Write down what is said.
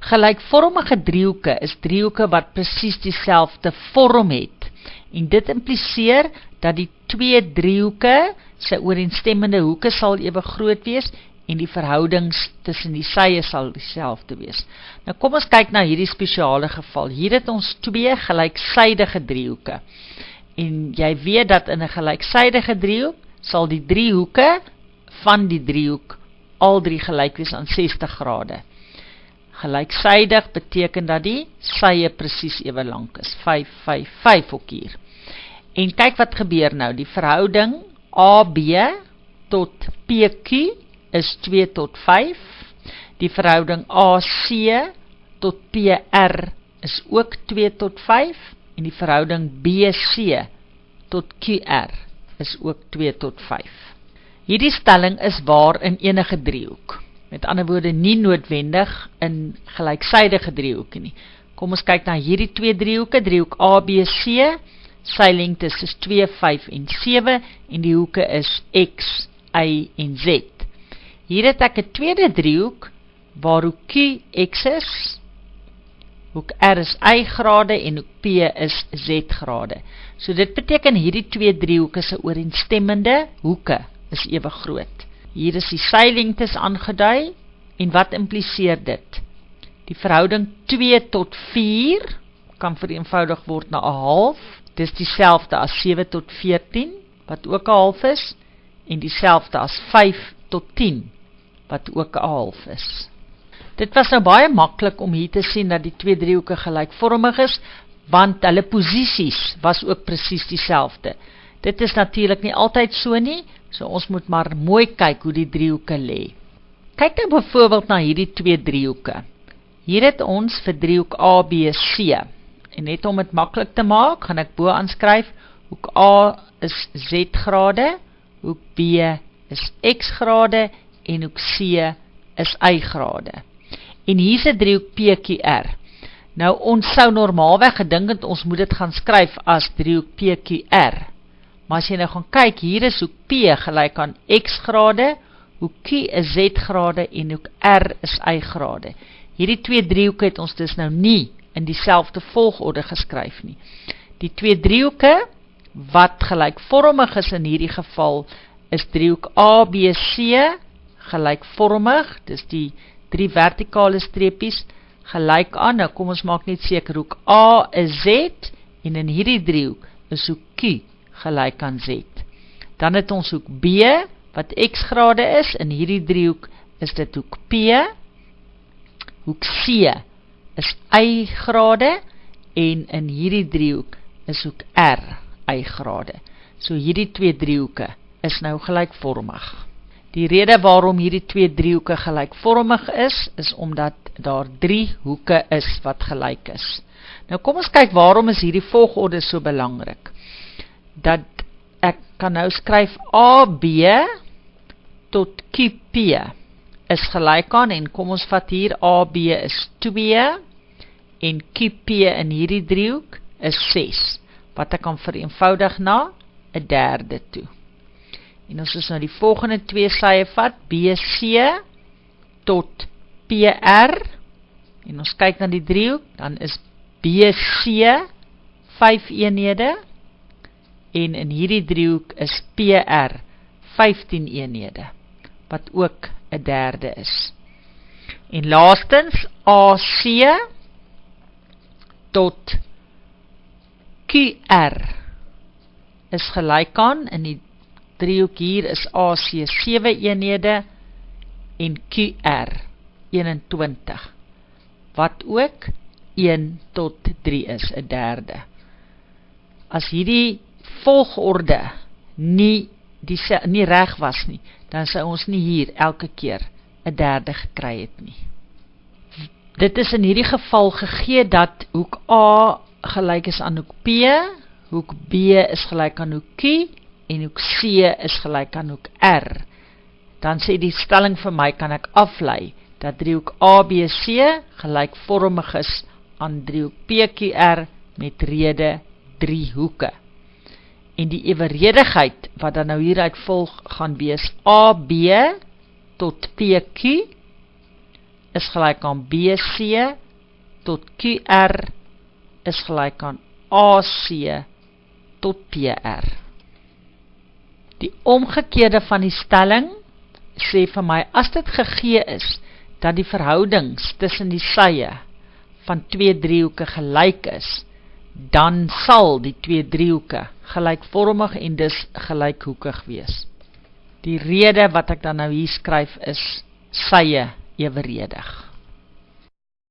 Gelykvormige driehoeke is driehoeke wat presies dieselfde vorm het. En dit impliseer dat die twee driehoeke sy ooreenstemmende hoeke sal ewe groot wees en die verhoudings tussen die sye sal dieselfde wees. Nou kom ons kyk na hierdie spesiale geval. Hier het ons twee gelyksydige driehoeke. En jy weet dat in 'n gelyksydige driehoek sal die driehoeke van die driehoek al drie gelyk wees aan 60 grade. Gelyksydig beteken dat die sye presies ewe lank is. 5, 5, 5 ook hier. En kyk wat gebeur nou. Die verhouding AB tot PQ is 2 tot 5. Die verhouding AC tot PR is ook 2 tot 5. En die verhouding BC tot QR is ook 2 tot 5. Hierdie stelling is waar in enige driehoek. Met ander woorde nie noodwendig in gelyksydige driehoeke nie. Kom ons kyk na hierdie twee driehoeke, driehoek ABC, sy lengtes is 2, 5 en 7 en die hoeke is X, Y en Z. Hier het ek 'n tweede driehoek waar hoek Q X is, hoek R is Y grade en hoek P is Z grade. So dit beteken hierdie twee driehoeke se ooreenstemmende hoeke is ewe groot. Hier is die sylengtes aangedui en wat impliseer dit? Die verhouding 2 tot 4 kan vereenvoudig word na 'n half. Dis dieselfde as 7 tot 14 wat ook 'n half is en dieselfde as 5 tot 10 wat ook 'n half is. Dit was nou baie maklik om hier te sien dat die twee driehoeke gelykvormig is, want hulle posisies was ook presies dieselfde. Dit is natuurlik nie altyd so nie, so ons moet maar mooi kyk hoe die driehoeke lê. Kyk nou byvoorbeeld na hierdie twee driehoeke. Hier het ons vir driehoek ABC. En net om dit maklik te maak, gaan ek bo aanskryf, hoek A is Z grade, hoek B is X grade en hoek C is Y grade. En hier is 'n driehoek PQR. Nou ons sou normaalweg gedink het ons moet dit gaan skryf as driehoek PQR. Maar as jy nou gaan kyk, hier is hoek P gelyk aan X grade, hoek Q is Z grade en hoek R is Y grade. Hierdie twee driehoeke het ons dus nou nie in dieselfde volgorde geskryf nie. Die twee driehoeke wat gelykvormig is in hierdie geval is driehoek ABC gelykvormig, dis die drie vertikale streepies gelyk aan. Nou kom ons maak net seker, hoek A is Z en in hierdie driehoek is hoek Q gelyk aan Z. Dan het ons hoek B wat X grade is, in hierdie driehoek is dit hoek P, hoek C is Y grade en in hierdie driehoek is hoek R Y grade. So hierdie twee driehoeke is nou gelykvormig. Die rede waarom hierdie twee driehoeke gelykvormig is omdat daar drie hoeke is wat gelyk is. Nou kom ons kyk waarom is hierdie volgorde so belangrik. Dat ek kan nou skryf AB tot QP is gelyk aan en kom ons vat hier AB is 2 en QP in hierdie driehoek is 6 wat ek kan vereenvoudig na 'n derde toe. En ons is nou die volgende twee sye vat, BC tot PR en ons kyk na die driehoek, dan is BC 5 eenhede en in hierdie driehoek is PR 15 eenhede wat ook 'n derde is. En laastens AC tot QR is gelyk aan, in die driehoek hier is AC 7 eenhede en QR 21 wat ook 1 tot 3 is, 'n derde. As hierdie volgorde nie reg was nie, dan sou ons nie hier elke keer 'n derde gekry het nie. Dit is in hierdie geval gegee dat hoek A gelyk is aan hoek P, hoek B is gelyk aan hoek Q en hoek C is gelyk aan hoek R. Dan sê die stelling vir my, kan ek aflei dat driehoek ABC gelykvormig is aan driehoek PQR met rede 3 hoeke. En die eweredigheid wat dan nou hieruit volg gaan wees AB tot PQ is gelyk aan BC tot QR is gelyk aan AC tot PR. Die omgekeerde van die stelling sê vir my, as dit gegee is, dat die verhoudings tussen die sye van twee driehoeke gelyk is, dan sal die twee driehoeke gelykvormig en dus gelykhoekig wees. Die rede wat ek dan nou hier skryf is sye eweredig.